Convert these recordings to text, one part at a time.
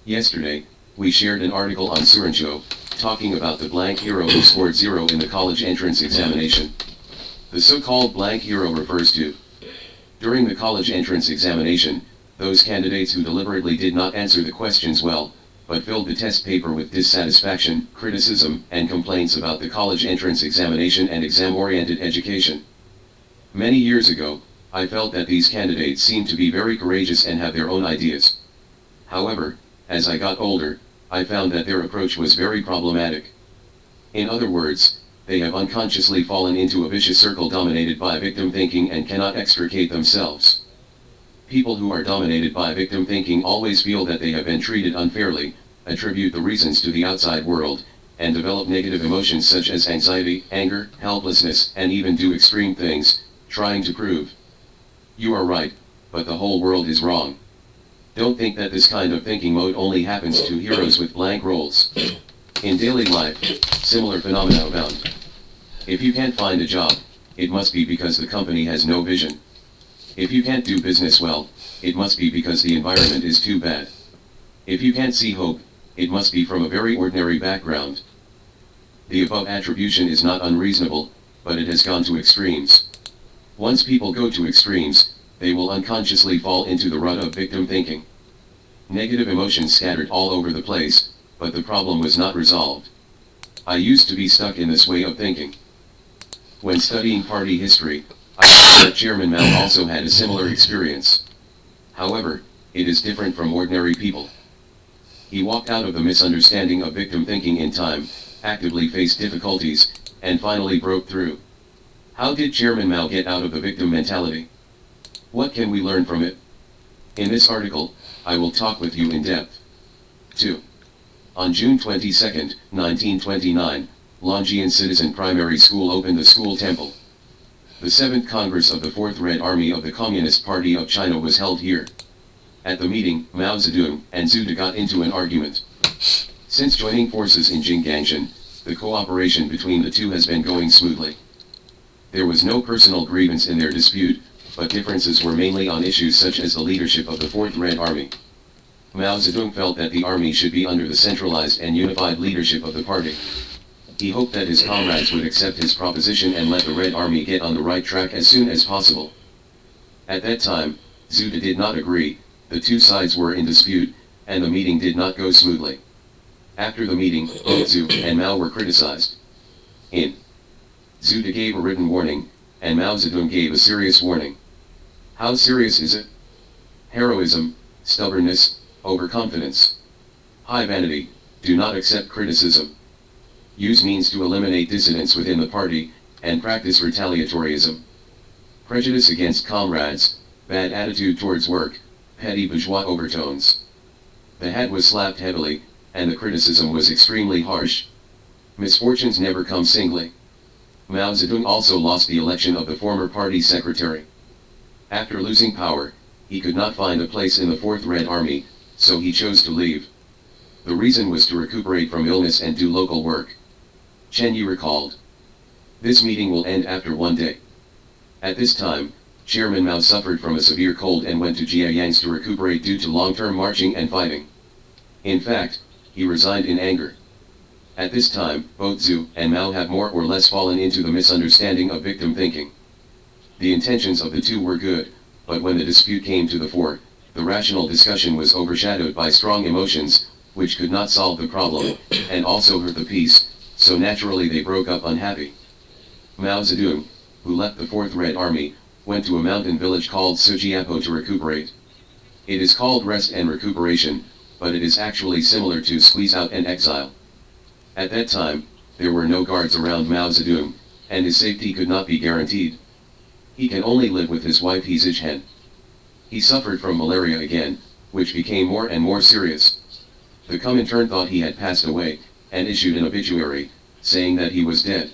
Yesterday, we shared an article on Surancho, talking about the blank hero who scored 0 in the college entrance examination. The so-called blank hero refers to, during the college entrance examination, those candidates who deliberately did not answer the questions well, but filled the test paper with dissatisfaction, criticism, and complaints about the college entrance examination and exam-oriented education. Many years ago, I felt that these candidates seemed to be very courageous and have their own ideas. However, as I got older, I found that their approach was very problematic. In other words, they have unconsciously fallen into a vicious circle dominated by victim thinking and cannot extricate themselves. People who are dominated by victim thinking always feel that they have been treated unfairly, attribute the reasons to the outside world, and develop negative emotions such as anxiety, anger, helplessness, and even do extreme things, trying to prove you are right, but the whole world is wrong. Don't think that this kind of thinking mode only happens to heroes with blank roles. In daily life, similar phenomena abound. If you can't find a job, it must be because the company has no vision. If you can't do business well, it must be because the environment is too bad. If you can't see hope, it must be from a very ordinary background. The above attribution is not unreasonable, but it has gone to extremes. Once people go to extremes, they will unconsciously fall into the rut of victim thinking. Negative emotions scattered all over the place, but the problem was not resolved. I used to be stuck in this way of thinking. When studying party history, I found that Chairman Mao also had a similar experience. However, it is different from ordinary people. He walked out of the misunderstanding of victim thinking in time, actively faced difficulties, and finally broke through. How did Chairman Mao get out of the victim mentality? What can we learn from it? In this article, I will talk with you in depth. 2. On June 22, 1929, Longyan Citizen Primary School opened the school temple. The 7th Congress of the 4th Red Army of the Communist Party of China was held here. At the meeting, Mao Zedong and Zhu De got into an argument. Since joining forces in Jinggangshan, the cooperation between the two has been going smoothly. There was no personal grievance in their dispute, but differences were mainly on issues such as the leadership of the 4th Red Army. Mao Zedong felt that the army should be under the centralized and unified leadership of the party. He hoped that his comrades would accept his proposition and let the Red Army get on the right track as soon as possible. At that time, Zhu De did not agree, the two sides were in dispute, and the meeting did not go smoothly. After the meeting, both Zhu and Mao were criticized. In Zhu De gave a written warning, and Mao Zedong gave a serious warning. How serious is it? Heroism, stubbornness, overconfidence. High vanity, do not accept criticism. Use means to eliminate dissidents within the party, and practice retaliatoryism. Prejudice against comrades, bad attitude towards work, petty bourgeois overtones. The hat was slapped heavily, and the criticism was extremely harsh. Misfortunes never come singly. Mao Zedong also lost the election of the former party secretary. After losing power, he could not find a place in the 4th Red Army, so he chose to leave. The reason was to recuperate from illness and do local work. Chen Yi recalled. This meeting will end after one day. At this time, Chairman Mao suffered from a severe cold and went to Jiayangs to recuperate due to long-term marching and fighting. In fact, he resigned in anger. At this time, both Zhu and Mao have more or less fallen into the misunderstanding of victim thinking. The intentions of the two were good, but when the dispute came to the fore, the rational discussion was overshadowed by strong emotions, which could not solve the problem, and also hurt the peace, so naturally they broke up unhappy. Mao Zedong, who left the 4th Red Army, went to a mountain village called Sujiapo to recuperate. It is called rest and recuperation, but it is actually similar to squeeze out and exile. At that time, there were no guards around Mao Zedong, and his safety could not be guaranteed. He can only live with his wife He Zichen. He suffered from malaria again, which became more and more serious. The Comintern thought he had passed away, and issued an obituary, saying that he was dead.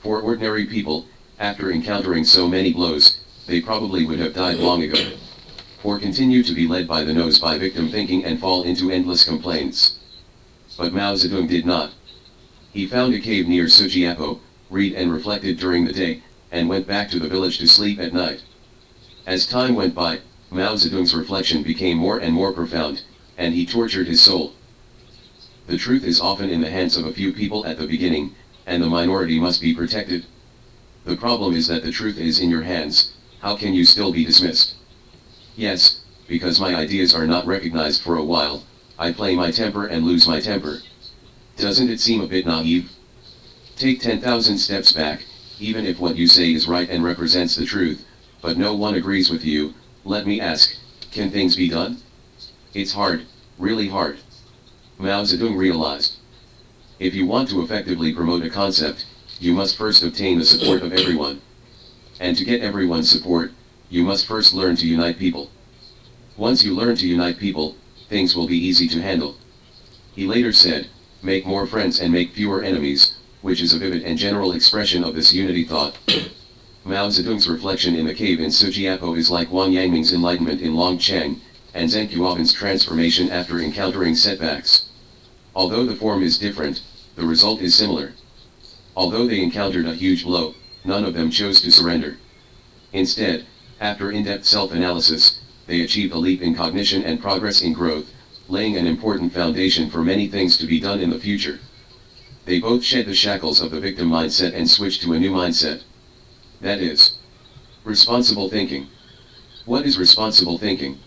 For ordinary people, after encountering so many blows, they probably would have died long ago. Or continue to be led by the nose by victim thinking and fall into endless complaints. But Mao Zedong did not. He found a cave near Sujiapo, read and reflected during the day, and went back to the village to sleep at night. As time went by, Mao Zedong's reflection became more and more profound, and he tortured his soul. The truth is often in the hands of a few people at the beginning, and the minority must be protected. The problem is that the truth is in your hands. How can you still be dismissed? Yes, because my ideas are not recognized for a while, I play my temper and lose my temper. Doesn't it seem a bit naive? Take 10,000 steps back, even if what you say is right and represents the truth, but no one agrees with you. Let me ask, can things be done? It's hard, really hard. Mao Zedong realized. If you want to effectively promote a concept, you must first obtain the support of everyone. And to get everyone's support, you must first learn to unite people. Once you learn to unite people, things will be easy to handle. He later said, make more friends and make fewer enemies, which is a vivid and general expression of this unity thought. Mao Zedong's reflection in the cave in Sujiapo is like Wang Yangming's enlightenment in Longcheng, and Zheng Qiuoban's transformation after encountering setbacks. Although the form is different, the result is similar. Although they encountered a huge blow, none of them chose to surrender. Instead, after in-depth self-analysis, they achieved a leap in cognition and progress in growth, laying an important foundation for many things to be done in the future. They both shed the shackles of the victim mindset and switched to a new mindset. That is responsible thinking. What is responsible thinking?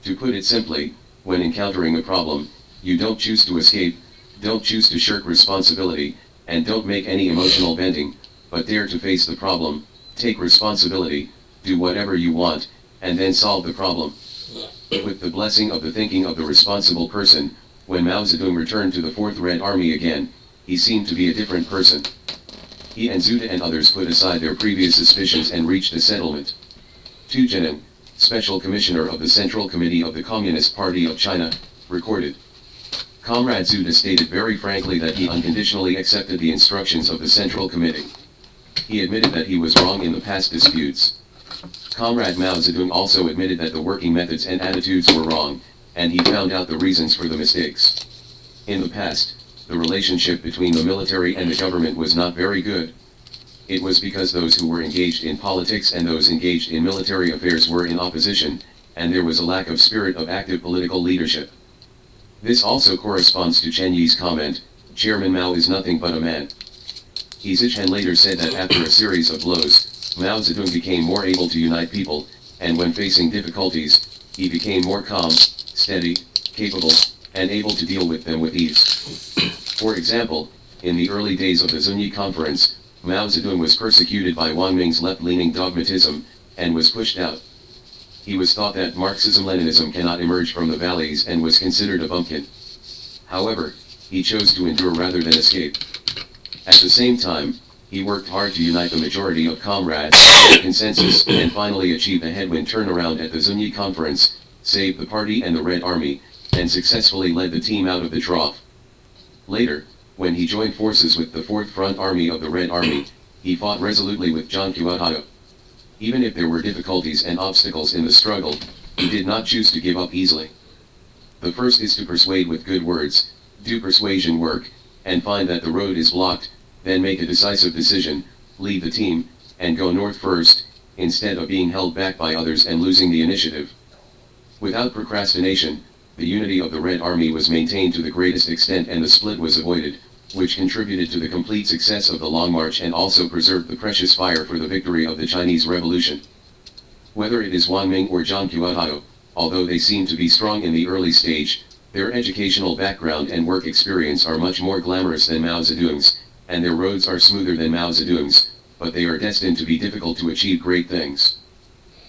To put it simply, when encountering a problem, you don't choose to escape, don't choose to shirk responsibility, and don't make any emotional bending, but dare to face the problem, take responsibility, do whatever you want, and then solve the problem. With the blessing of the thinking of the responsible person, when Mao Zedong returned to the Fourth Red Army again, he seemed to be a different person. He and Zhu De and others put aside their previous suspicions and reached a settlement. Tu Jianan, Special Commissioner of the Central Committee of the Communist Party of China, recorded. Comrade Zhu De stated very frankly that he unconditionally accepted the instructions of the Central Committee. He admitted that he was wrong in the past disputes. Comrade Mao Zedong also admitted that the working methods and attitudes were wrong, and he found out the reasons for the mistakes. In the past, the relationship between the military and the government was not very good. It was because those who were engaged in politics and those engaged in military affairs were in opposition, and there was a lack of spirit of active political leadership. This also corresponds to Chen Yi's comment, Chairman Mao is nothing but a man. He Zichen later said that after a series of blows, Mao Zedong became more able to unite people, and when facing difficulties, he became more calm, steady, capable, and able to deal with them with ease. For example, in the early days of the Zunyi Conference, Mao Zedong was persecuted by Wang Ming's left-leaning dogmatism, and was pushed out. He was thought that Marxism-Leninism cannot emerge from the valleys and was considered a bumpkin. However, he chose to endure rather than escape. At the same time, he worked hard to unite the majority of comrades, consensus, and finally achieved a headwind turnaround at the Zunyi Conference, saved the party and the Red Army, and successfully led the team out of the trough. Later, when he joined forces with the Fourth Front Army of the Red Army, he fought resolutely with Zhang Qiuohao. Even if there were difficulties and obstacles in the struggle, he did not choose to give up easily. The first is to persuade with good words, do persuasion work, and find that the road is blocked, then make a decisive decision, lead the team, and go north first, instead of being held back by others and losing the initiative. Without procrastination, the unity of the Red Army was maintained to the greatest extent and the split was avoided, which contributed to the complete success of the Long March and also preserved the precious fire for the victory of the Chinese Revolution. Whether it is Wang Ming or Zhang Qiuohao, although they seem to be strong in the early stage, their educational background and work experience are much more glamorous than Mao Zedong's, and their roads are smoother than Mao Zedong's, but they are destined to be difficult to achieve great things.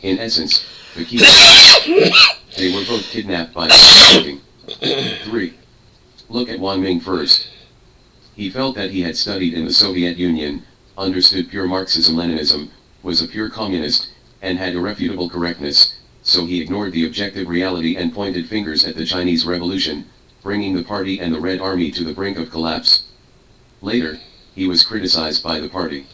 In essence, the key they were both kidnapped by 3. Look at Wang Ming first. He felt that he had studied in the Soviet Union, understood pure Marxism-Leninism, was a pure communist, and had irrefutable correctness, so he ignored the objective reality and pointed fingers at the Chinese Revolution, bringing the party and the Red Army to the brink of collapse. Later, he was criticized by the party.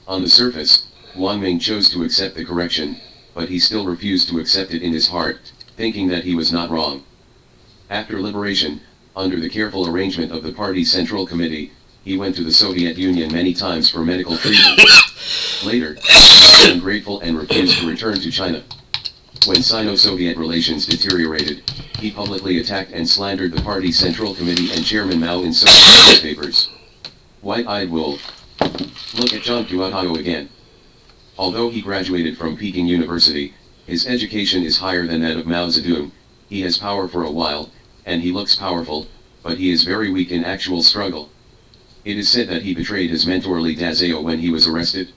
On the surface, Wang Ming chose to accept the correction, but he still refused to accept it in his heart, thinking that he was not wrong. After liberation, under the careful arrangement of the party's Central Committee, he went to the Soviet Union many times for medical treatment. Later, he was ungrateful and refused to return to China. When Sino-Soviet relations deteriorated, he publicly attacked and slandered the party's Central Committee and Chairman Mao in Soviet newspapers. White-eyed wolf. Look at Zhang Qiuhao again. Although he graduated from Peking University, his education is higher than that of Mao Zedong. He has power for a while, and he looks powerful, but he is very weak in actual struggle. It is said that he betrayed his mentor Li Dazhao when he was arrested.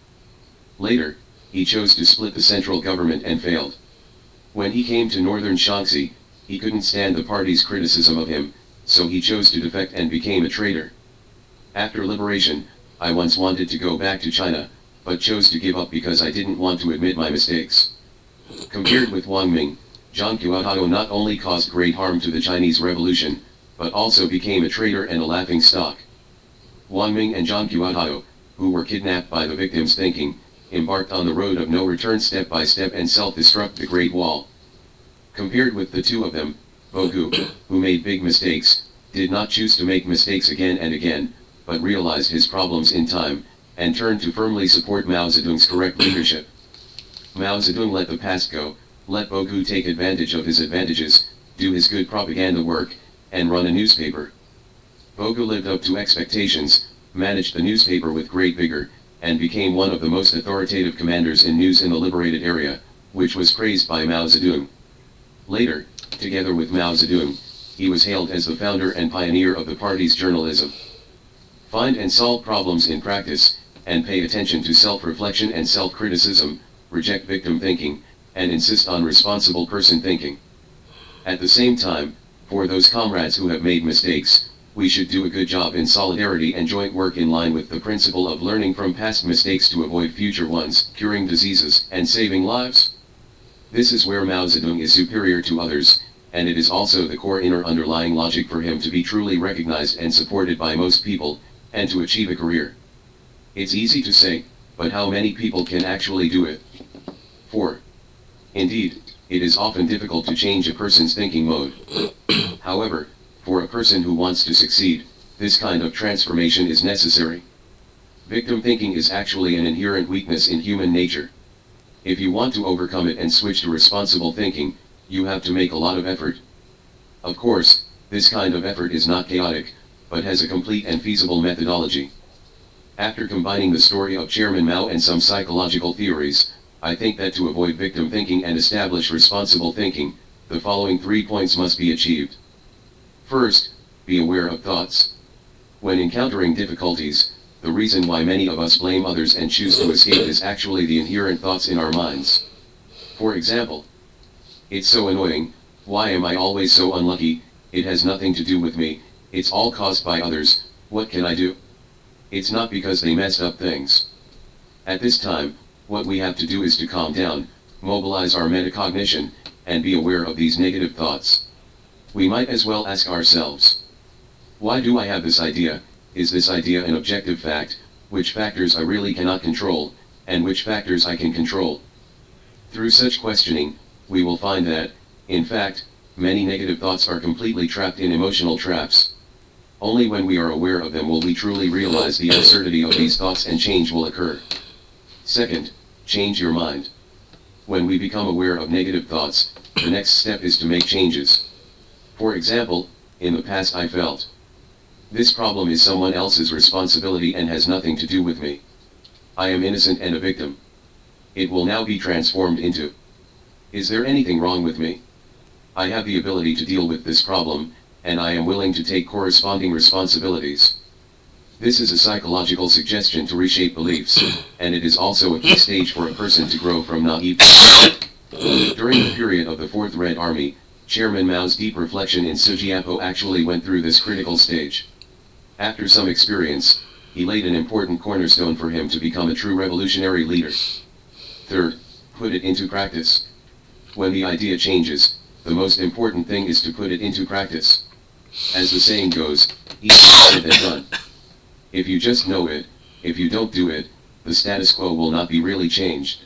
Later, he chose to split the central government and failed. When he came to northern Shaanxi, he couldn't stand the party's criticism of him, so he chose to defect and became a traitor. After liberation, I once wanted to go back to China, but chose to give up because I didn't want to admit my mistakes. Compared with Wang Ming, Zhang Qiuhao not only caused great harm to the Chinese Revolution, but also became a traitor and a laughingstock. Wang Ming and Zhang Qiuhao, who were kidnapped by the victims thinking, embarked on the road of no return step by step and self-destruct the Great Wall. Compared with the two of them, Bogu, who made big mistakes, did not choose to make mistakes again and again, but realized his problems in time, and turned to firmly support Mao Zedong's correct leadership. Mao Zedong let the past go, let Bogu take advantage of his advantages, do his good propaganda work, and run a newspaper. Bogu lived up to expectations, managed the newspaper with great vigor, and became one of the most authoritative commanders in news in the liberated area, which was praised by Mao Zedong. Later, together with Mao Zedong, he was hailed as the founder and pioneer of the party's journalism. Find and solve problems in practice, and pay attention to self-reflection and self-criticism, reject victim thinking, and insist on responsible person thinking. At the same time, for those comrades who have made mistakes, we should do a good job in solidarity and joint work in line with the principle of learning from past mistakes to avoid future ones, curing diseases, and saving lives. This is where Mao Zedong is superior to others, and it is also the core inner underlying logic for him to be truly recognized and supported by most people, and to achieve a career. It's easy to say, but how many people can actually do it? 4. Indeed, it is often difficult to change a person's thinking mode. However, for a person who wants to succeed, this kind of transformation is necessary. Victim thinking is actually an inherent weakness in human nature. If you want to overcome it and switch to responsible thinking, you have to make a lot of effort. Of course, this kind of effort is not chaotic, but has a complete and feasible methodology. After combining the story of Chairman Mao and some psychological theories, I think that to avoid victim thinking and establish responsible thinking, the following 3 points must be achieved. First, be aware of thoughts. When encountering difficulties, the reason why many of us blame others and choose to escape is actually the inherent thoughts in our minds. For example, it's so annoying, why am I always so unlucky, it has nothing to do with me, it's all caused by others, what can I do? It's not because they messed up things. At this time, what we have to do is to calm down, mobilize our metacognition, and be aware of these negative thoughts. We might as well ask ourselves, why do I have this idea? Is this idea an objective fact? Which factors I really cannot control, and which factors I can control? Through such questioning, we will find that, in fact, many negative thoughts are completely trapped in emotional traps. Only when we are aware of them will we truly realize the absurdity of these thoughts and change will occur. Second, change your mind. When we become aware of negative thoughts, the next step is to make changes. For example, in the past I felt, this problem is someone else's responsibility and has nothing to do with me. I am innocent and a victim. It will now be transformed into, is there anything wrong with me? I have the ability to deal with this problem, and I am willing to take corresponding responsibilities. This is a psychological suggestion to reshape beliefs, and it is also a key stage for a person to grow from naive. During the period of the Fourth Red Army, Chairman Mao's deep reflection in Sujiapo actually went through this critical stage. After some experience, he laid an important cornerstone for him to become a true revolutionary leader. Third, put it into practice. When the idea changes, the most important thing is to put it into practice. As the saying goes, easier said than done. If you just know it, if you don't do it, the status quo will not be really changed.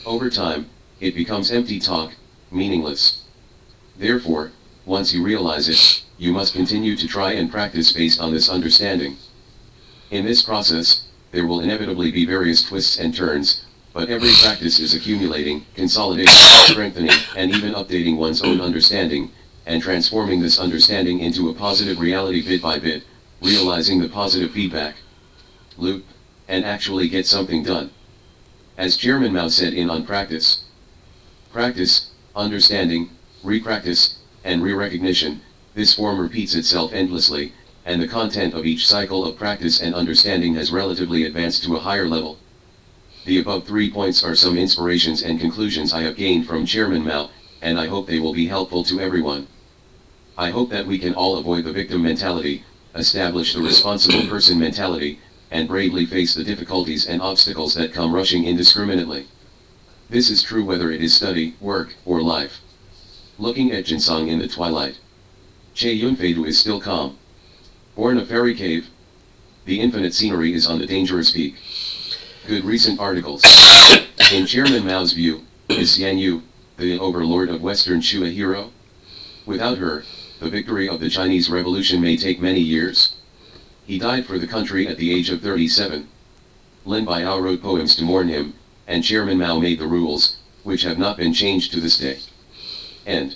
Over time, it becomes empty talk, meaningless. Therefore, once you realize it, you must continue to try and practice based on this understanding. In this process, there will inevitably be various twists and turns, but every practice is accumulating, consolidating, strengthening, and even updating one's own understanding, and transforming this understanding into a positive reality bit by bit, realizing the positive feedback loop, and actually get something done. As Chairman Mao said in On Practice, practice, understanding, re-practice, and re-recognition, this form repeats itself endlessly, and the content of each cycle of practice and understanding has relatively advanced to a higher level. The above 3 points are some inspirations and conclusions I have gained from Chairman Mao, and I hope they will be helpful to everyone. I hope that we can all avoid the victim mentality, establish the responsible person mentality, and bravely face the difficulties and obstacles that come rushing indiscriminately. This is true whether it is study, work, or life. Looking at Jinsong in the twilight. Che Yunfeidu is still calm. Born a fairy cave. The infinite scenery is on the dangerous peak. Good recent articles. In Chairman Mao's view, is Xian Yu, the overlord of Western Shu, a hero? Without her, the victory of the Chinese Revolution may take many years. He died for the country at the age of 37. Lin Biao wrote poems to mourn him, and Chairman Mao made the rules, which have not been changed to this day. And,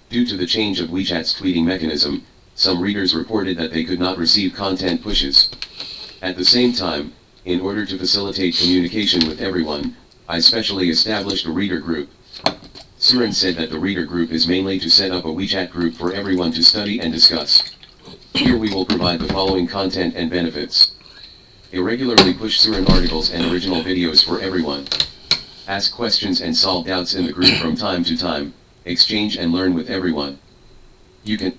due to the change of WeChat's tweeting mechanism, some readers reported that they could not receive content pushes. At the same time, in order to facilitate communication with everyone, I specially established a reader group. Surin said that the reader group is mainly to set up a WeChat group for everyone to study and discuss. Here we will provide the following content and benefits. Irregularly push Surin articles and original videos for everyone. Ask questions and solve doubts in the group from time to time, exchange and learn with everyone. You can